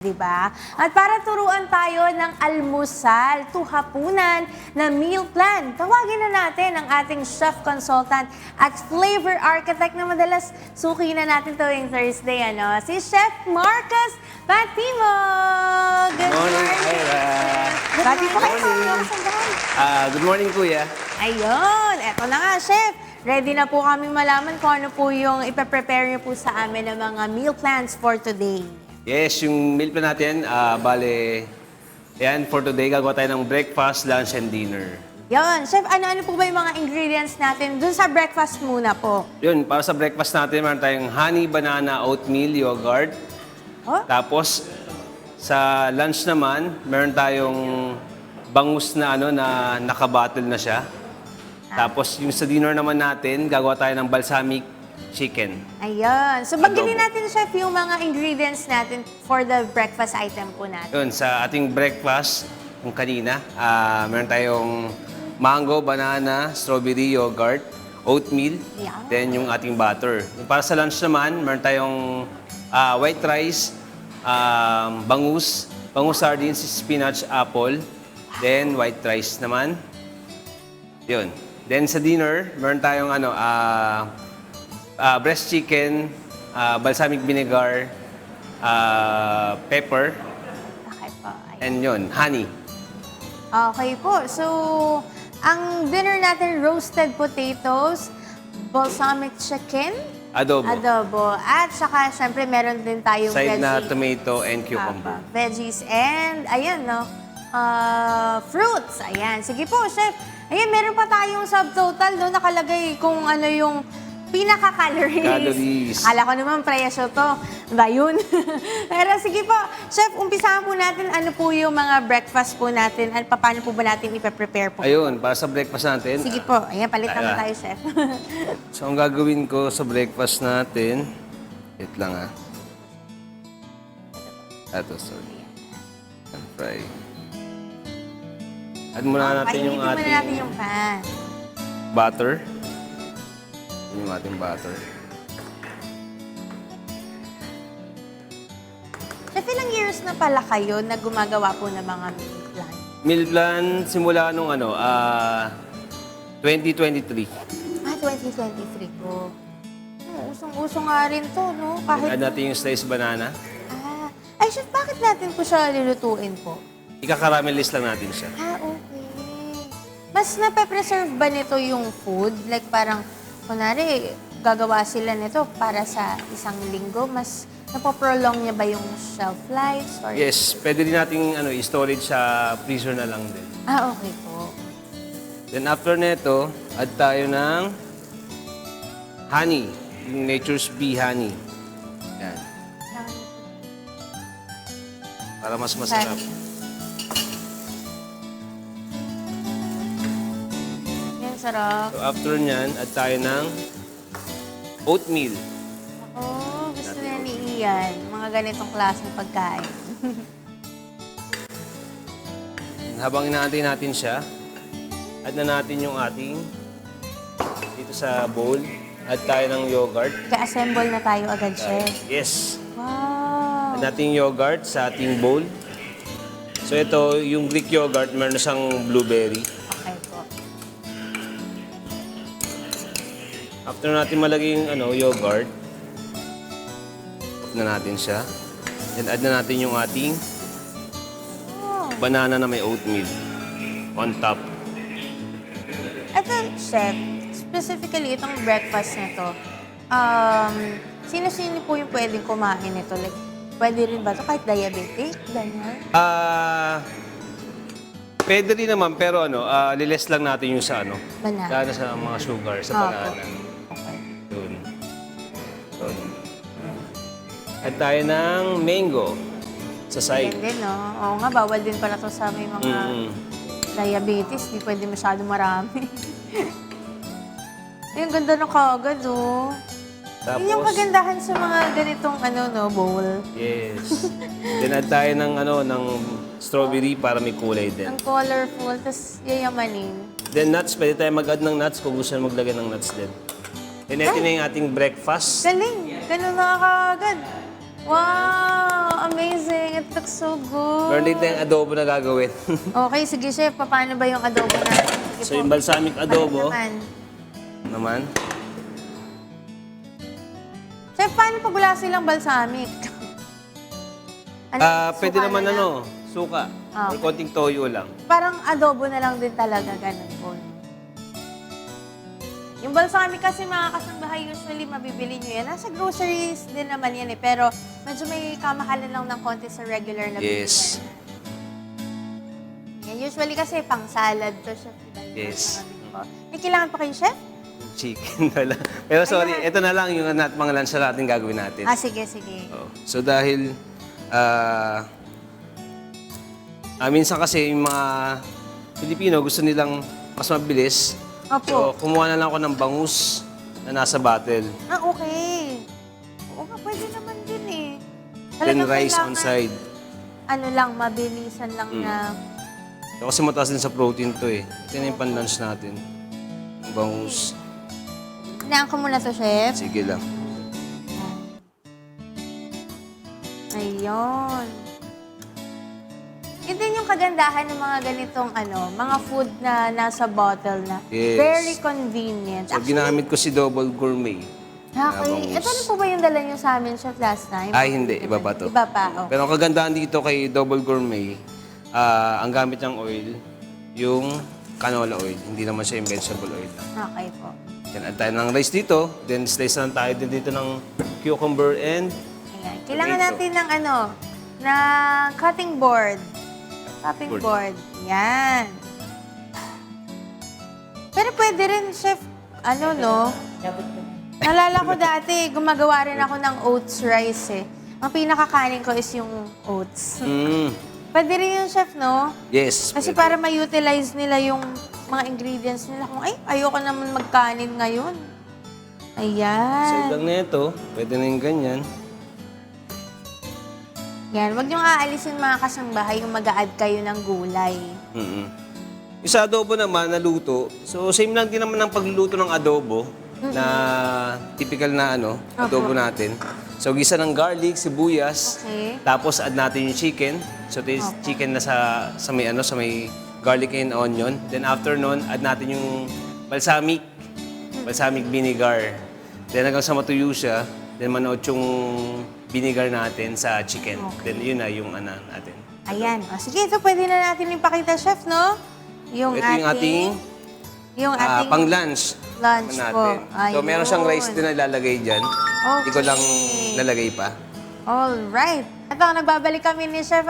Di ba? At para turuan tayo ng almusal, hapunan na meal plan, tawagin na natin ang ating chef consultant at flavor architect na madalas suki na natin tuwing Thursday, si Chef Marcus Patimog! Good Morning, Ira. Bati po kayo Morning. mga kasandahan. Good morning, Kuya. Ayun, eto na nga, Chef. Ready na po kami malaman kung ano po yung ipaprepare niyo po sa amin ng mga meal plans for today. Yes, yung meal plan natin, bale, yan, for today, gagawa tayo ng breakfast, lunch, and dinner. Yun, Chef, ano-ano po ba yung mga ingredients natin dun sa breakfast muna po? Yun, para sa breakfast natin, meron tayong honey, banana, oatmeal, yogurt. Oh? Tapos, sa lunch naman, meron tayong bangus na na nakabattle na siya. Tapos, yung sa dinner naman natin, gagawa tayo ng balsamic chicken. Ayun. So, banggitin Adobo. natin, Chef, yung mga ingredients natin for the breakfast item po natin. Yun, sa ating breakfast, yung kanina, meron tayong mango, banana, strawberry, yogurt, oatmeal, Yeah. then yung ating butter. Yung para sa lunch naman, meron tayong white rice, bangus sardines, spinach, apple, then white rice naman. Yun. Then sa dinner, meron tayong breast chicken, balsamic vinegar, pepper, Okay po. Ayun. and yun, honey. Okay po. So, ang dinner natin, roasted potatoes, balsamic chicken, Adobo. at saka, syempre, meron din tayong Side na veggie. tomato and cucumber. Veggies and, ayan, fruits. Ayan. Sige po, Chef. Ayan, meron pa tayong subtotal doon nakalagay kung ano yung pinaka-calories. Calories. Akala ko naman presyo to. Ba yun? Pero sige po, Chef, umpisahan po natin ano po yung mga breakfast po natin at paano po ba natin ipaprepare po. Ayun, para sa breakfast natin. Sige po. Ayan, palitan mo Tara. tayo, Chef. So, ang gagawin ko sa breakfast natin, wait lang Ito, sorry. And fry. Add muna natin yung Painitin muna ating natin yung pan. butter. Yung ating butter. Chef, ilang years na pala kayo na gumagawa po ng mga meal plan? Meal plan simula nung 2023. 2023 po. Usong-uso nga rin to, no? Kahit... Add natin yung sliced banana. Ay, Chef, bakit natin po siya lulutuin po? Ika-caramelize lang natin siya. Okay. Mas nape-preserve ba nito yung food? Like parang, kunwari, gagawa sila nito para sa isang linggo, mas napoprolong niya ba yung shelf life? Or... Yes, pwede din nating i-storage sa freezer na lang din. Okay po. Then after neto, add tayo ng honey. Yung Nature's Bee honey. Yan. Para mas masarap. Yan, sarap. So after nyan, add tayo ng oatmeal. Oh, gusto na ni Ian. Mga ganitong klaseng pagkain. Habang inaantay natin siya, add na natin yung ating dito sa bowl. Add tayo ng yogurt. Ka-assemble na tayo agad, Chef. Yes. Wow. Add natin yung yogurt sa ating bowl. So ito, yung Greek yogurt, meron na siyang blueberry. Okay po. After natin malagay yung yogurt, off na natin siya. Then add na natin yung ating Oh. banana na may oatmeal on top. Ito, Chef, specifically itong breakfast na to, sino-sino po yung pwedeng kumain nito? Like, pwede rin ba ito kahit diabetic? Ganyan? Pwede rin naman, pero liles lang natin yung sa Banana. lalo sa mga sugar, sa Opo. banana. Okay. Yun. Add tayo ng mango sa side. Yan din, no? Oo nga, bawal din pala to sa may mga diabetes. Di pwede masyado marami. Yung ganda ng kagad, oh. Tapos, Yun yung kagandahan sa mga ganitong bowl. yes. Then add tayo ng strawberry para may kulay din. Ang colorful, tapos yayamanin. Then nuts, pwede tayo mag-add ng nuts kung gusto na maglagay ng nuts din. And ito na yung ating breakfast. Galing! Ganun na kagad. Wow! Amazing! It looks so good. Meron din tayong adobo na gagawin. Okay, sige chef. Paano ba yung adobo natin? Sige So po. yung balsamic adobo Naman. naman. Chef, paano pag wala silang balsamic? Pwede suka naman na lang? suka. Ah, Or konting toyo lang. Parang adobo na lang din talaga, ganun po. Yung balsamic kasi mga kasambahay, usually mabibili nyo yan. Nasa groceries din naman yan eh. Pero medyo may kamahalan lang ng konti sa regular na Yes. bilihan. Yan, usually kasi pang salad to, chef. Yes. May kailangan pa kayo, chef? Chicken na lang. Pero sorry, Ayan. ito na lang yung mga lunch na natin gagawin natin. Sige, sige. Oh. So dahil minsan kasi yung mga Pilipino gusto nilang mas mabilis. Opo. So kumuha na lang ako ng bangus na nasa bottle. Okay. Oo nga, pwede naman din eh. Then Talagang rice on kailangan, side. Ano lang, mabilisan lang na... So, kasi mataas din sa protein to eh. Ito na yung pan-lunch natin. Yung bangus. Hinaan ko muna to, chef. Sige lang. Ayun. Yun din yung kagandahan ng mga ganitong mga food na nasa bottle na. Yes. Very convenient. So ginamit ko si Double Gourmet. Okay. bangus. Ito na po ba yung dala nyo sa amin, chef, last time? Ay, hindi. Iba pa to. Iba pa, okay. Pero ang kagandahan dito kay Double Gourmet, ang gamit niyang oil, yung canola oil. Hindi naman siya yung vegetable oil lang. Okay po. Then add tayo ng rice dito. Then slice lang tayo din dito ng cucumber and Ayan. Kailangan Tomato. natin ng na cutting board. Cutting board. Yan. Pero pwede rin, chef, no? Nalala ko dati, gumagawa rin ako ng oats rice eh. Ang pinakakanin ko is yung oats. Pwede rin yun, chef, no? yes. Kasi pwede. para ma-utilize nila yung mga ingredients nila. Kung, ayoko naman magkanin ngayon. So Ayan. lang na ito, pwede na yung ganyan. Yan, huwag niyong aalisin mga kasangbahay yung mag-a-add kayo ng gulay. Mm-mm. Yung sa adobo naman, naluto. So, same lang din naman ng pagluluto ng adobo na typical na adobo natin. So, gisa ng garlic, sibuyas. Okay. Tapos, add natin yung chicken. So, ito yung chicken na sa may garlic and onion. Then, after nun, add natin yung balsamic vinegar. Then, hanggang sa matuyo siya, then manood yung vinegar natin sa chicken. Okay. Then, yun na yung natin. Ayan. Sige, ito pwede na natin ipakita, chef, no? Ito yung ating pang-lunch lunch po. natin. So, meron siyang rice din na ilalagay dyan. Hindi ko lang nalagay pa. Alright. Ito, nagbabalik kami ni Chef,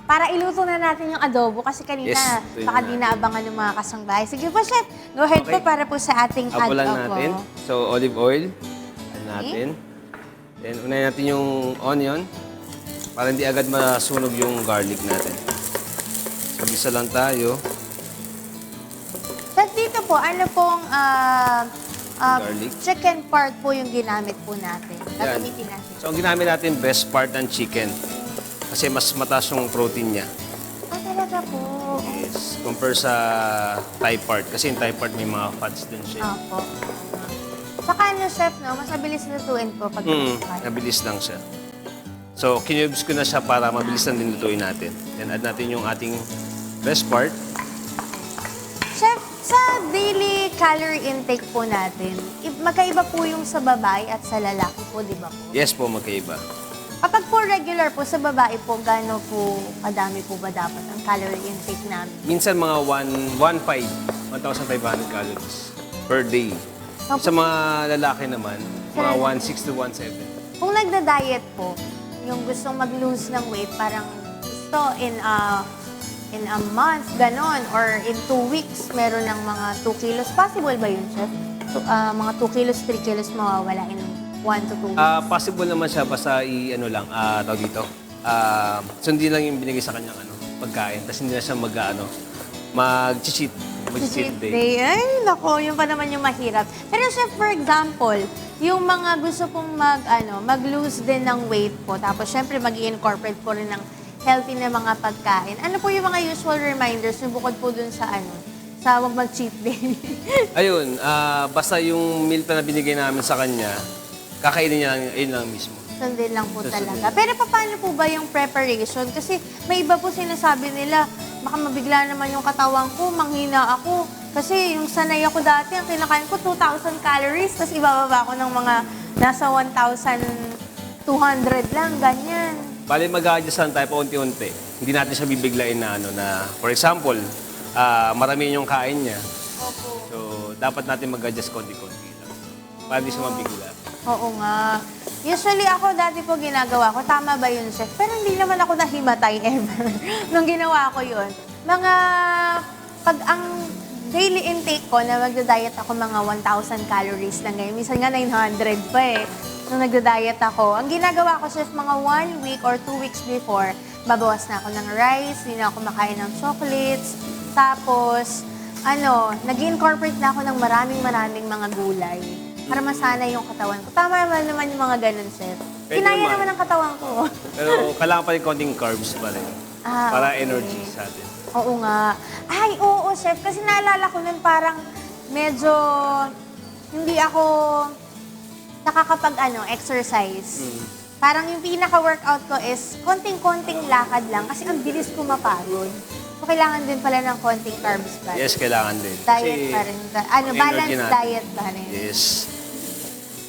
para iluto na natin yung adobo kasi kanina Yes, ito yun baka na di naabangan ng mga kasangbahay. Sige po, Chef. Go ahead Okay. po para po sa ating Apo lang adobo. natin. So, olive oil. Add natin. Then, unahin natin yung onion para hindi agad masunog yung garlic natin. So, bisa lang tayo. Chef, dito po, ano pong Garlic. chicken part po yung ginamit po natin. Yan. Gagamitin natin. So, ang ginamit natin, best part ng chicken. Kasi mas mataas yung protein niya. Talaga po. Yes. Compare sa Thai part. Kasi yung Thai part may mga fats din siya. Opo. Saka Chef, mas mabilis lutuin po pag Nabilis lang siya. So, kinubes ko na siya para mabilis lang din lutuin natin. Then, add natin yung ating best part. Chef, sa daily calorie intake po natin, magkaiba po yung sa babae at sa lalaki po, di ba po? Yes po, magkaiba. Kapag po regular po sa babae po, gaano po kadami po ba dapat ang calorie intake namin? Minsan mga 1,500 calories per day. Opo. Sa mga lalaki naman, mga 1,600 to 1,700. Kung nagda-diet po, yung gustong mag-lose ng weight, parang gusto in a month, ganon, or in 2 weeks, meron ng mga 2 kilos. Possible ba yun, Chef? So, mga 2 kilos, 3 kilos mawawala in 1 to 2 weeks? Possible naman siya basta tawag dito. Sundin lang yung binigay sa kanyang pagkain. Tapos hindi na siya mag-cheat day. Ay, nako, yun pa naman yung mahirap. Pero Chef, for example, yung mga gusto pong mag-lose din ng weight po, tapos syempre mag-i-incorporate po rin ng healthy na mga pagkain. Ano po yung mga usual reminders yung bukod po dun sa sa wag mag-cheat day? Ayun, basta yung meal plan na binigay namin sa kanya, kakainin niya lang, ayun lang mismo. Sundin lang po Susundin talaga. Pero paano po ba yung preparation? Kasi may iba po sinasabi nila, baka mabigla naman yung katawan ko, manghina ako. Kasi yung sanay ako dati, ang kinakain ko 2,000 calories, tapos ibababa ko ng mga nasa 1,200 lang, ganyan. Bali, mag-a-adjust lang tayo paunti-unti. Hindi natin siya bibiglain na ano na, for example, marami yung kain niya. Opo. So, dapat natin mag-adjust konti-konti lang. Para hindi siya mabigla. Oo nga. Usually ako dati po ginagawa ko, tama ba yun, chef? Pero hindi naman ako nahimatay ever nung ginawa ko yun. Pag ang daily intake ko na magda-diet ako mga 1,000 calories lang ngayon. Minsan nga 900 pa eh. Nung nagda-diet ako, ang ginagawa ko, chef, mga 1 week or 2 weeks before, babawas na ako ng rice, hindi na ako makain ng chocolates. Tapos, nag-incorporate na ako ng maraming mga gulay para masanay yung katawan ko. Tama naman yung mga ganun, chef. Pwede Kinaya naman. naman ang katawan ko. Pero kailangan pa rin konting carbs pa rin. Para Okay. energy sa atin. Oo nga. Ay, oo, chef. Kasi naalala ko nun parang medyo hindi ako exercise. Parang yung pinaka-workout ko is konting-konting lakad lang kasi ang bilis ko mapagod. So, kailangan din pala ng konting carbs pa rin. Yes, kailangan din. Diet pa rin. yung Balanced energy natin. diet pa rin. Yes.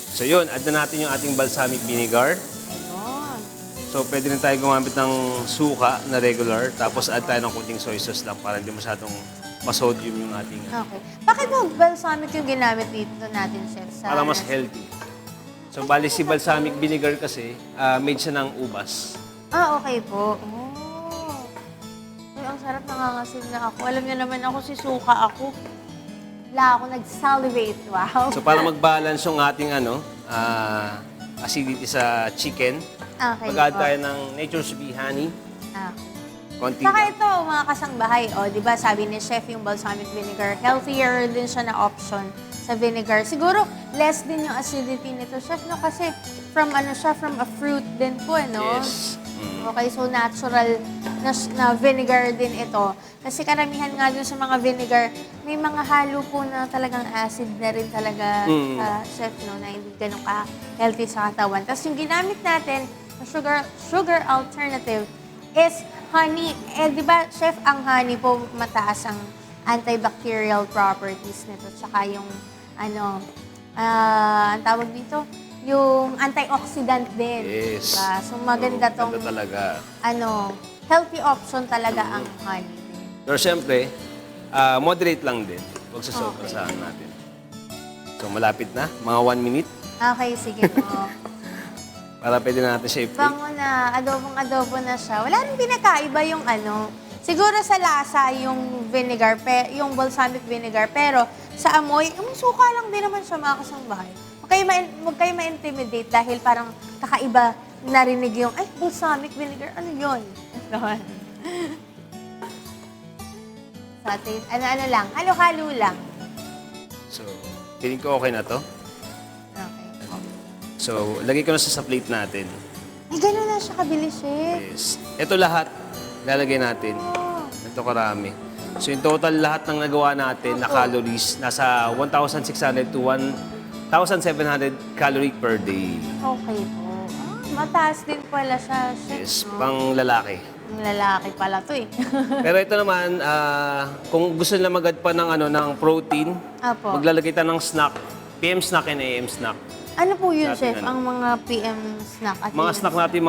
So yun, add na natin yung ating balsamic vinegar. Ayun. So pwede rin tayo gumamit ng suka na regular, tapos add tayo ng kunting soy sauce lang para hindi masyadong masodium yung ating Okay. Bakit mo balsamic yung ginamit dito natin, chef? para mas healthy. So bali si balsamic vinegar kasi, made siya ng ubas. Okay po. Oh. Ay, ang sarap, nangangasim na ako. Alam niyo naman ako, si suka ako. Wala ako nag-salivate. Wow. So para mag-balance yung ating acidity sa chicken, Okay mag-add po. tayo ng Nature's Bee honey, Ah. konti Saka lang. ito, mga kasangbahay, di ba sabi ni chef yung balsamic vinegar, healthier din siya na option sa vinegar. Siguro, less din yung acidity nito, chef, no? Kasi from a fruit din po, no? Yes. Okay, so natural na vinegar din ito. Kasi karamihan nga dun sa mga vinegar, may mga halo po na talagang acid na rin talaga, chef, no? Na hindi ganun ka-healthy sa katawan. Tapos yung ginamit natin, na sugar alternative, is honey. Di ba, chef, ang honey po mataas ang antibacterial properties nito. Tsaka yung, ang tawag dito, yung antioxidant din. Yes. Diba? So, maganda tong, Ganda talaga. healthy option talaga ang honey din. Pero syempre, moderate lang din. Huwag sa sobra Okay. saan natin. So malapit na, mga 1 minute, Okay, sige po. para pwede na natin siya i-plate. Bango na, adobong-adobo na siya. Wala rin pinakaiba yung siguro sa lasa yung vinegar, yung balsamic vinegar, pero sa amoy, suka lang din naman siya, mga kasangbahay. Huwag kayo ma-intimidate dahil parang kakaiba narinig yung, ay, balsamic vinegar, ano yun? Ganon. So, ano lang, halo-halo lang. So, feeling ko okay na to. Okay. So, lagay ko na sa plate natin. Ay, gano'n na siya kabilis, chef. Yes. Ito lahat, lalagay natin. Ito karami. So, yung total lahat ng nagawa natin na calories, nasa 1,600 to 1,700 calorie per day. Okay po. Mataas din pala siya, chef. Yes, no? pang lalaki. Ang lalaki pala to eh. Pero ito naman, kung gusto nila mag-add pa ng protein, Apo. maglalagay tayo ng snack, PM snack and AM snack. Ano po yun, Sa atin, chef? Ang mga PM snack at Mga snack natin,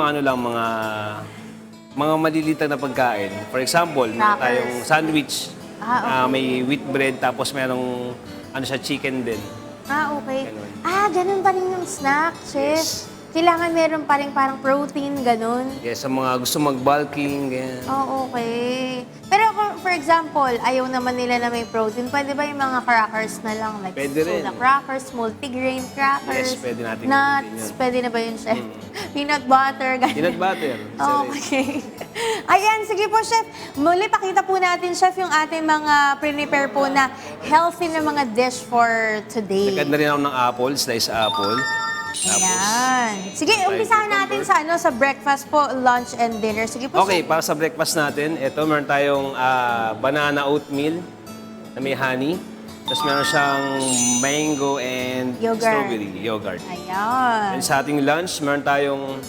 mga maliliit na pagkain. For example, meron Crackers. tayong sandwich, Okay. may wheat bread, tapos merong chicken din. Okay. Ganun. Ganun pa rin yung snack, chef. Yes. Kailangan meron pa rin parang protein, ganun. Yes, sa mga gusto mag-bulking, ganyan. Okay. Pero kung, for example, ayaw naman nila na may protein, pwede ba yung mga crackers na lang? Like Pwede rin. soda crackers, multigrain crackers, Yes, pwede natin nuts, gamitin yun. pwede na ba yun, chef? Peanut butter, ganun. Peanut butter. Okay. Ayan, sige po, chef. Muli, pakita po natin, chef, yung ating mga prepare po na healthy na mga dish for today. Nagkanda rin ako ng apple, slice apple. Tapos, Ayan. Sige, umpisahan natin sa breakfast po, lunch and dinner. Sige po, okay, chef. para sa breakfast natin, ito meron tayong banana oatmeal na may honey. Tapos meron siyang mango and Yogurt. strawberry yogurt. Ayan. And sa ating lunch, meron tayong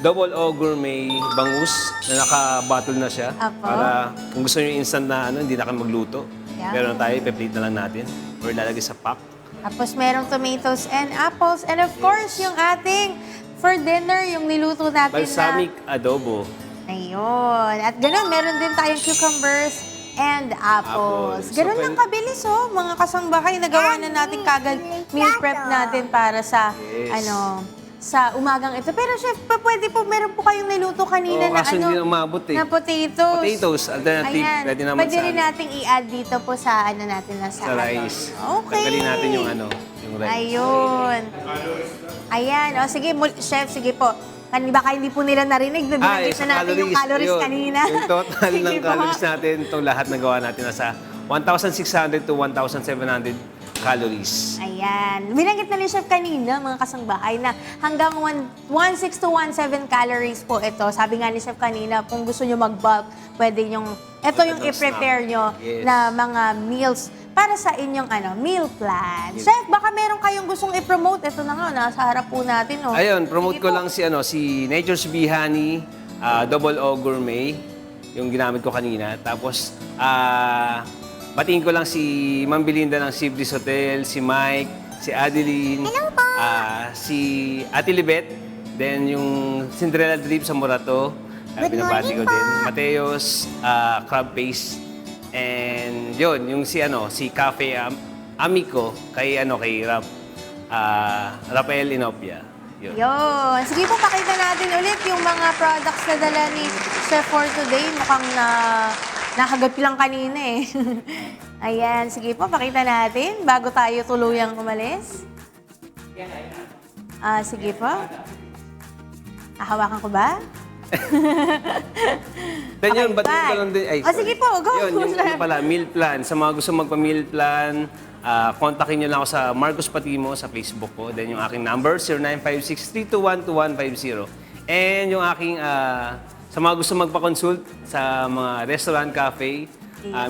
double O gourmet bangus na naka-bottle na siya. Apo. Para kung gusto niyo instant na hindi na kayo magluto. Yan. Meron tayo, pe-plate na lang natin. Or lalagay sa pack. Tapos merong tomatoes and apples. And of course, yung ating for dinner, yung niluto natin Balsamic adobo. Ayun. At ganun, meron din tayong cucumbers and apples. Apples. Ganun So, lang kabilis, oh. Mga kasangbahay, nagawa na natin kagad meal prep natin para sa, Yes. sa umagang ito. Pero chef, pwede po, meron po kayong niluto kanina na Kaso hindi na umabot eh. na potatoes. Potatoes, alternative. Ayan. Pwede naman Pwede sa, rin nating i-add dito po sa natin na sa rice. Okay. Tanggalin natin yung yung rice. Ayun. Ayan. O, sige, chef, sige po. Baka hindi po nila narinig na binanggit sa na natin yung calories Yun. kanina. Yung total Sige ng po. calories natin, itong lahat na gawa natin nasa 1,600 to 1,700 calories. Ayan. Binanggit na ni Chef kanina, mga kasangbahay, na hanggang 1.6 to 1.7 calories po ito. Sabi nga ni Chef kanina, kung gusto nyo mag-bulk, pwede yung, ito yung Ito, i-prepare snack. nyo Yes. na mga meals para sa inyong meal plan. Yes. Chef, baka meron kayong gustong i-promote. Ito na nga, nasa harap po natin. Oh. Ayun, promote Sige ko po. lang si Nature's Bee Honey, Double O Gourmet, yung ginamit ko kanina. Tapos, batiin ko lang si Ma'am Belinda ng Sibris Hotel, si Mike, si Adeline, si Ate Libet, then yung Cinderella Drip sa Morato, binabati ko din. Mateos, Crab Paste, and yun, yung si Cafe Amico, kay Rafael Inopia. Yun. Yun. Sige po, pakita natin ulit yung mga products na dala ni Chef for today. Mukhang nakagapi lang kanina eh. Ayan, sige po, pakita natin bago tayo tuluyang umalis. Sige po. Hawakan ko ba? Then yun, Okay, batiin ko bye. lang din. Ay, Sige po, go. Yun, yung pala, meal plan. Sa mga gusto magpa-meal plan, kontakin nyo lang ako sa Marcos Patimo sa Facebook ko. Then yung aking number, 0956-321-2150. And yung aking, sa mga gusto magpa-consult sa mga restaurant, cafe,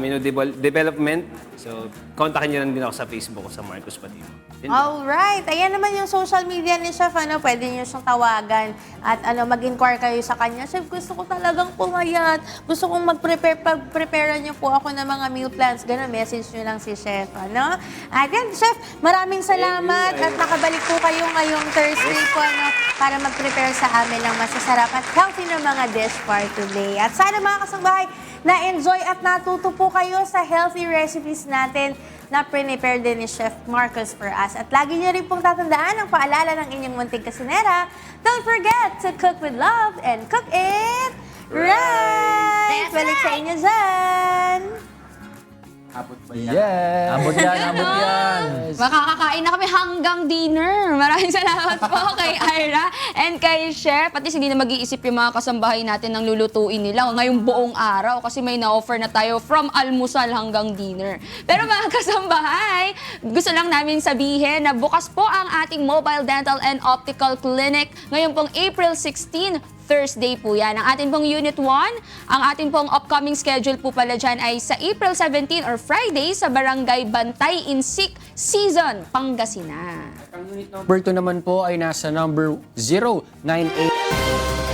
menu development, so kontakin nyo lang din ako sa Facebook ko sa Marcos Patimo. Yun. Alright. Ayan naman yung social media ni Chef. Pwede niyo siyang tawagan at mag-inquire kayo sa kanya. Chef, gusto ko talagang pumayat. Gusto kong prepare niyo po ako ng mga meal plans. Ganun, message niyo lang si Chef. At yan, Chef, maraming salamat at nakabalik po kayo ngayong Thursday po para mag-prepare sa amin ng masasarap at healthy na mga dish for today. At sana mga kasangbahay, na-enjoy at natuto po kayo sa healthy recipes natin na prepare din ni Chef Marcos for us. At lagi niyo rin pong tatandaan ang paalala ng inyong munting kasinera. Don't forget to cook with love and cook it right! Balik sa inyo dyan! Yes! Abot yan. Makakakain na kami hanggang dinner. Maraming salamat po kay Ira and kay Chef. At least hindi na mag-iisip yung mga kasambahay natin ng lulutuin nila ngayong buong araw kasi may na-offer na tayo from almusal hanggang dinner. Pero mga kasambahay, gusto lang namin sabihin na bukas po ang ating Mobile Dental and Optical Clinic ngayon pong April 16, Thursday po yan. Ang atin pong Unit 1, ang atin pong upcoming schedule po pala dyan ay sa April 17 or Friday sa Barangay Bantay in Sick Season, Pangasinan. Ang unit number 2 naman po ay nasa number 098.